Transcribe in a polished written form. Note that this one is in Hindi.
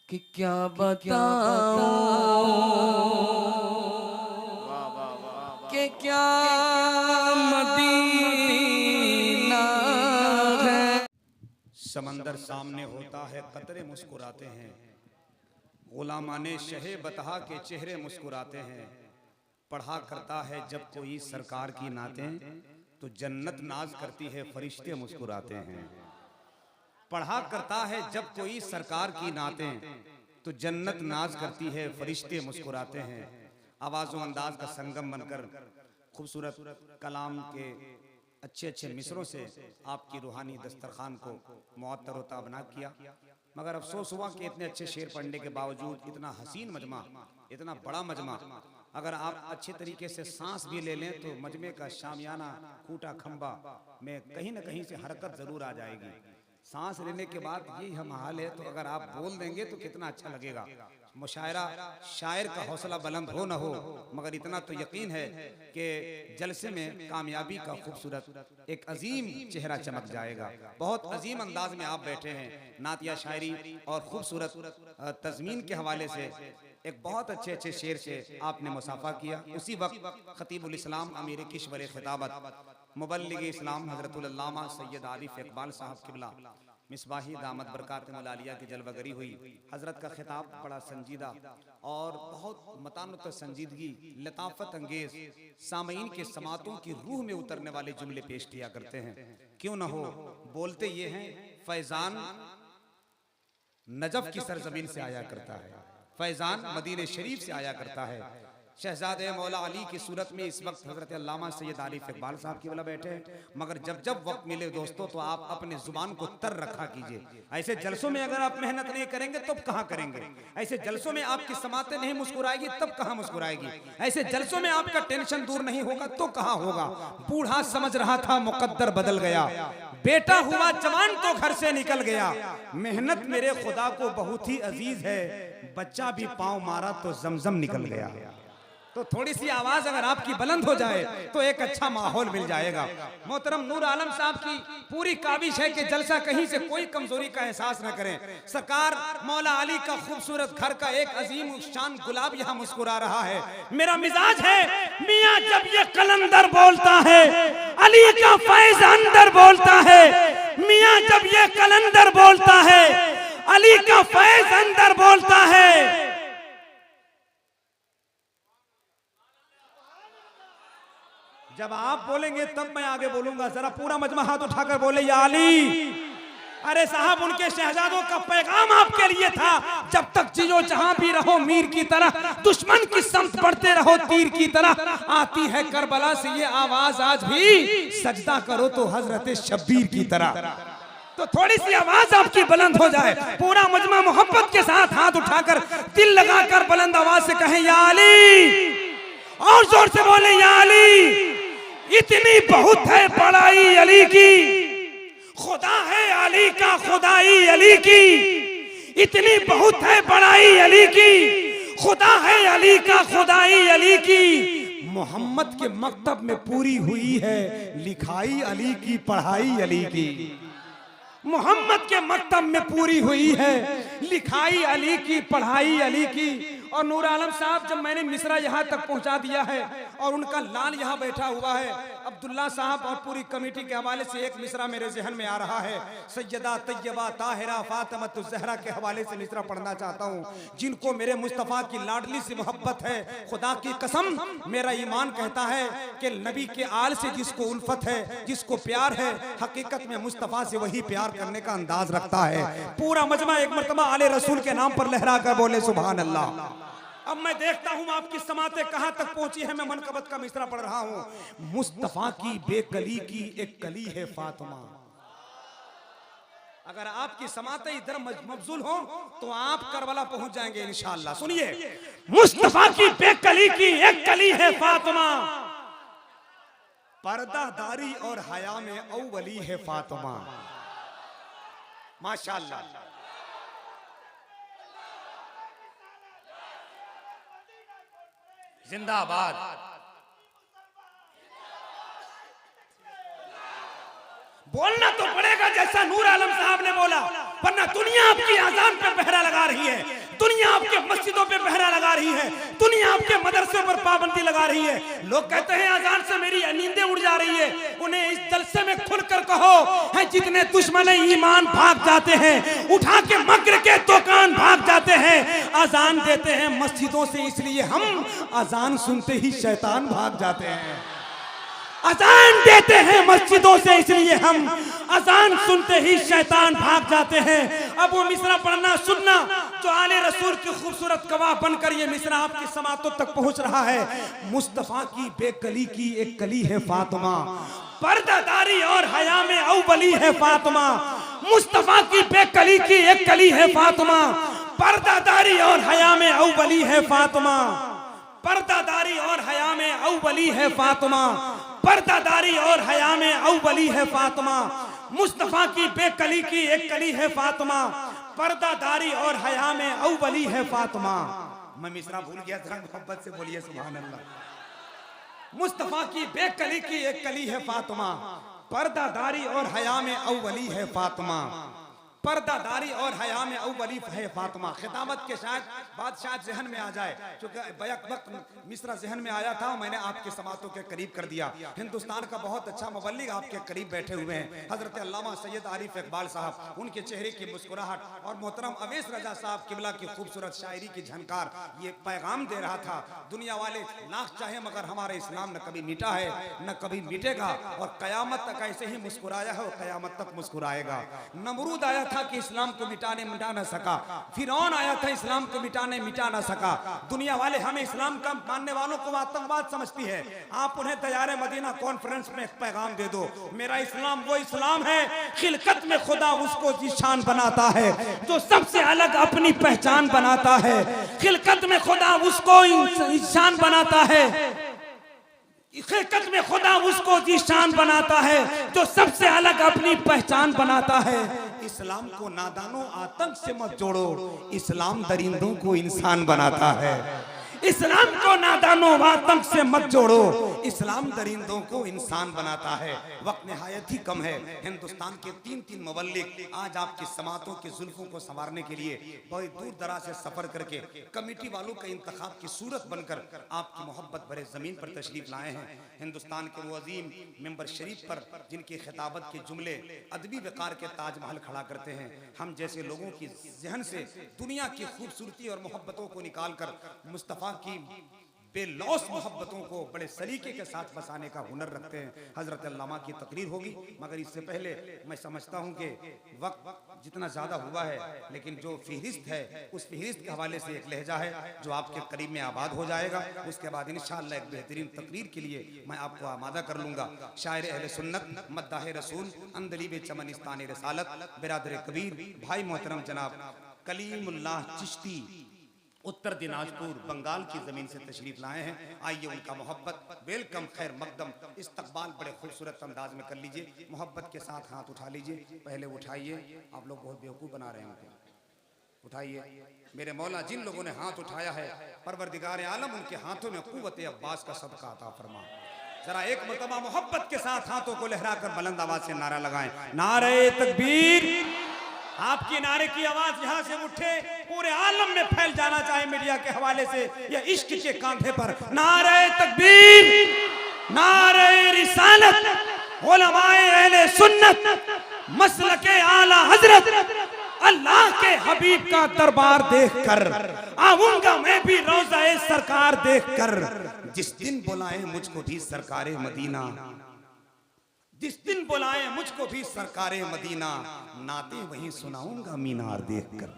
कि क्या बताऊं कि क्या मदीना है। समंदर सामने होता है, कतरे मुस्कुराते हैं। गुलामाने शहे बतहा के चेहरे मुस्कुराते हैं। पढ़ा करता है जब कोई सरकार की नातें, तो जन्नत नाज करती है, फरिश्ते मुस्कुराते हैं। पढ़ा करता है जब कोई सरकार की नातें, तो जन्नत नाज करती है, फरिश्ते मुस्कुराते हैं। आवाज़ों अंदाज का संगम बनकर खूबसूरत कलाम के अच्छे अच्छे मिसरों से आपकी रूहानी दस्तरखान को मुअत्तर व ताबना किया। मगर अफसोस हुआ कि इतने अच्छे शेर पढ़ने के बावजूद इतना हसीन मजमा, इतना बड़ा मजमा, अगर आप अच्छे तरीके से सांस भी ले लें तो मजमे का शामियाना खूटा खंबा में कहीं ना कहीं से हरकत ज़रूर आ जाएगी। सांस लेने के बाद यही हम हाल है, तो अगर आप बोल देंगे तो कितना अच्छा लगेगा। मुशायरा शायर का हौसला बुलंद हो न हो, मगर इतना तो यकीन है कि जलसे में कामयाबी का खूबसूरत एक अजीम चेहरा चमक जाएगा। बहुत अजीम अंदाज में आप बैठे हैं, नातिया शायरी और खूबसूरत तज़मीन के हवाले से एक बहुत अच्छे अच्छे शेर से आपने मुसाफा किया। उसी वक्त खतीबुल इस्लाम अमीर किश्वर खिताबत मुबल्लिग इस्लाम हज़रतुल अल्लामा सैयद आरिफ इकबाल साहब किबला मिसबाही दामद बरकात मुलालिया की जलवगरी हुई। हज़रत का खिताब बड़ा संजीदा और बहुत मतानुत संजीदगी लताफत अंगेज सामईन के समातों की रूह में उतरने वाले जुमले पेश किया करते हैं। क्यों न हो, बोलते ये हैं फैज़ान नजफ की सरजमीन से आया करता है, फैज़ान मदीने शरीफ से आया करता है। शहजादे मौला अली की सूरत में इस वक्त हजरत अल्लामा सैयद आरिफ इकबाल साहब की वाला बैठे हैं। मगर जब जब वक्त मिले दोस्तों, तो आप अपने जुबान को तर रखा कीजिए। ऐसे जलसों में अगर आप मेहनत नहीं करेंगे तब कहाँ करेंगे? ऐसे जलसों में आपकी समातें नहीं मुस्कुराएगी तब कहाँ मुस्कुराएगी? ऐसे जलसों में आपका टेंशन दूर नहीं होगा तो कहाँ होगा? बूढ़ा समझ रहा था मुकद्दर बदल गया, बेटा हुआ जवान तो घर से निकल गया। मेहनत मेरे खुदा को बहुत ही अजीज है, बच्चा भी पांव मारा तो जमजम निकल गया। तो थोड़ी सी आवाज अगर आपकी बुलंद हो जाए तो एक अच्छा माहौल मिल जाएगा। मोहतरम नूर आलम साहब की पूरी काबिश है कि जलसा कहीं से कोई कमजोरी का एहसास न करें। सरकार मौला अली का खूबसूरत घर का एक अजीम शान गुलाब यहाँ मुस्कुरा रहा है। मेरा मिजाज है मियां जब ये कलंदर बोलता है, अली का फैज अंदर बोलता है। मियां जब ये कलंदर बोलता है, अली का फैज अंदर बोलता है। जब आप बोलेंगे तब मैं आगे बोलूंगा। जरा पूरा मजमा हाथ उठाकर बोले या अली। अरे साहब, उनके शहजादों का पैगाम आपके लिए था, जब तक जियो जहां भी रहो मीर की तरह, दुश्मन की समत बढ़ते रहो तीर की तरह। आती है करबला से ये आवाज आज भी, सजदा करो तो हजरत शब्बीर की तरह। तो थोड़ी सी आवाज आपकी बुलंद हो जाए, पूरा मजमा मोहब्बत के साथ हाथ उठाकर दिल लगाकर बुलंद आवाज से कहें या अली, और जोर से बोले या अली। इतनी बहुत है बड़ाई अली की, खुदा है अली का खुदाई अली की। इतनी बहुत है बड़ाई अली की, खुदा है अली का खुदाई अली की। मोहम्मद के मकतब में पूरी हुई है लिखाई अली की, पढ़ाई अली की। मोहम्मद के मकतब में पूरी हुई है लिखाई अली की, पढ़ाई अली की। और नूर आलम साहब, जब मैंने मिसरा यहाँ तक पहुँचा दिया है और उनका लाल यहाँ बैठा हुआ है अब्दुल्ला साहब और पूरी कमेटी के हवाले से एक मिसरा मेरे जहन में आ रहा है। सैयदा तैयबा ताहिरा फातिमा ज़हरा के हवाले से मिसरा पढ़ना चाहता हूँ, जिनको मेरे मुस्तफ़ा की लाडली से मोहब्बत है। खुदा की कसम, मेरा ईमान कहता है कि नबी के आल से जिसको उल्फत है, जिसको प्यार है, हकीकत में मुस्तफ़ा से वही प्यार करने का अंदाज रखता है। पूरा मजमा एक मर्तबा आले रसूल के नाम पर लहरा कर बोले सुभान अल्लाह। अब मैं देखता हूं आपकी समातें कहां तक पहुंची है। मैं मनकबत का मिसरा पढ़ रहा हूं। मुस्तफा की बेकली की एक कली है फातिमा। अगर आपकी समातें इधर मफजूल हो तो आप करबला पहुंच जाएंगे इंशाअल्लाह। सुनिए, मुस्तफा की बेकली की एक कली है फातिमा, पर्दादारी और हया में अव्वली है फातिमा। माशाअल्लाह। जिंदाबाद। बोलना तो पड़ेगा जैसा नूर आलम साहब ने बोला, वरना दुनिया आपकी आजान पे पहरा लगा रही है। मस्जिदों पे पहरा लगा रही है, दुनिया आपके मदरसे पर पाबंदी लगा रही है। लोग कहते हैं अजान से मेरी नींदें उड़ जा रही है। उन्हें इस जलसे में खुलकर कहो है जितने दुश्मन ईमान भाग जाते हैं, उठा के मक्र के दुकान भाग जाते हैं। अजान देते हैं मस्जिदों से इसलिए हम, अजान सुनते ही शैतान भाग जाते हैं। अजान देते हैं मस्जिदों से इसलिए हम, अजान सुनते ही शैतान भाग जाते हैं। अब वो मिसरा पढ़ना सुनना जो आले रसूल की खूबसूरत गवाह बनकर ये मिसरा आपकी समातों तक पहुंच रहा है। मुस्तफा की बेकली की एक कली है फातिमा, पर्दादारी और हया में अव्वली है फातिमा। मुस्तफा की बेकली की एक कली है फातिमा, पर्दादारी और हया में अव्वली है फातिमा। पर्दादारी और हया में अव्वली है फातिमा, पर्दादारी और हया में अव्वली है फातिमा। मुस्तफा की बेकली की एक कली है फातिमा, पर्दादारी और हया में अव्वली है फातिमा। मैं मिसरा भूल गया, जरा मोहब्बत से बोलिए सुभान अल्लाह। मुस्तफा की बेकली की एक कली है फातिमा, पर्दादारी और हया में अव्वली है फातिमा। पर्दादारी और हया में अव्वली है फातिमा। खिताबत के शायद बात शायद जहन में आ जाए, क्योंकि बैक वक्त मिसरा जहन में आया था, मैंने आपके समातों के करीब कर दिया। हिंदुस्तान का बहुत अच्छा मुबल्लिग आपके करीब बैठे हुए हैं, हजरत अल्लामा सैयद आरिफ इकबाल साहब। उनके चेहरे की मुस्कुराहट और मोहतरम अवेस रजा साहब किबला की खूबसूरत शायरी की झनकार ये पैगाम दे रहा था, दुनिया वाले लाख चाहे मगर हमारे इस्लाम न कभी मिटा है न कभी मिटेगा, और कयामत तक ऐसे ही मुस्कुराया है और कयामत तक मुस्कुराएगा। नमरूद आया था कि इस्लाम को मिटा ना सका, फिरौन आया था इस्लाम को मिटा ना सका। दुनिया वाले हमें इस्लाम का मानने वालों को आतंकवाद समझती है। आप उन्हें तैयार मदीना कॉन्फ्रेंस में एक पैगाम दे दो, मेरा इस्लाम वो इस्लाम है, खिलकत में खुदा उसको जीशान बनाता है जो सबसे अलग अपनी पहचान बनाता है। खिलकत में खुदा उसको इंसान बनाता है, खिलकत में खुदा उसको जीशान बनाता है जो सबसे अलग अपनी पहचान बनाता है। इस्लाम को नादानों आतंक से मत जोड़ो, इस्लाम दरिंदों को इंसान बनाता है। इस्लाम को नादानों आतंक से मत जोड़ो, इस्लाम दरिंदों को इंसान बनाता है। वक्त निहायत ही कम है। हिंदुस्तान के तीन मुबल्लिग आज आपकी समातों के जुल्फों को संवारने के लिए बहुत दूर दराज से सफर करके कमेटी वालों का इंतखाब की सूरत बनकर आपकी मोहब्बत भरे जमीन पर तशरीफ लाए हैं। हिंदुस्तान के वो अजीम मेंबर शरीफ पर जिनकी खिताबत के जुमले अदबी वकार के ताजमहल खड़ा करते हैं, हम जैसे लोगों की जहन से दुनिया की खूबसूरती और मोहब्बतों को निकाल कर मुस्तफा की बेलौस मोहब्बतों को बड़े सलीके के साथ बसाने का हुनर रखते हैं। हजरत अल्लामा की तकरीर होगी, मगर इससे पहले मैं समझता हूं कि वक्त जितना ज्यादा हुआ है, लेकिन जो फहरिस्त है उस फहरिस्त के हवाले से एक लहजा है जो आपके करीब में आबाद हो जाएगा। उसके बाद इंशाअल्लाह एक बेहतरीन तकरीर के लिए मैं आपको आमादा कर लूंगा। शायर अहले सुन्नत मद्दाह रसूल अंदलीब चमनिस्तान रसालत बिरादर कबीर भाई मोहतरम जनाब कलीमुल्लाह चिश्ती उत्तर दिनाजपुर बंगाल की जमीन से तशरीफ लाए हैं। आइए उनका मोहब्बत वेलकम खैर मकदम इस्तकबाल बड़े खूबसूरत अंदाज में कर लीजिए। मोहब्बत के साथ हाथ उठा लीजिए, पहले उठाइए, आप लोग बहुत बेवकूफ़ बना रहे हैं, उठाइए। मेरे मौला जिन लोगों ने हाथ उठाया है परवरदिगार आलम उनके हाथों में कुव्वत अब्बास का सदका अता फरमा। जरा एक मरतबा मोहब्बत के साथ हाथों को लहराकर बुलंद आवाज से नारा लगाएं, नारे तकबीर। आपकी नारे की आवाज यहाँ से उठे, पूरे आलम में फैल जाना चाहे मीडिया के हवाले से, या इश्क के कांधे पर नारे तकबीर, नारे रिसालत, उलमाए अहले सुन्नत, मसलके आला हजरत, अल्लाह के हबीब का दरबार देखकर आऊंगा मैं भी रोज़ाए सरकार देखकर। जिस दिन बुलाए मुझको भी सरकारे मदीना, जिस दिन बुलाए मुझको भी सरकारे मदीना, नाते वहीं सुनाऊंगा मीनार देखकर।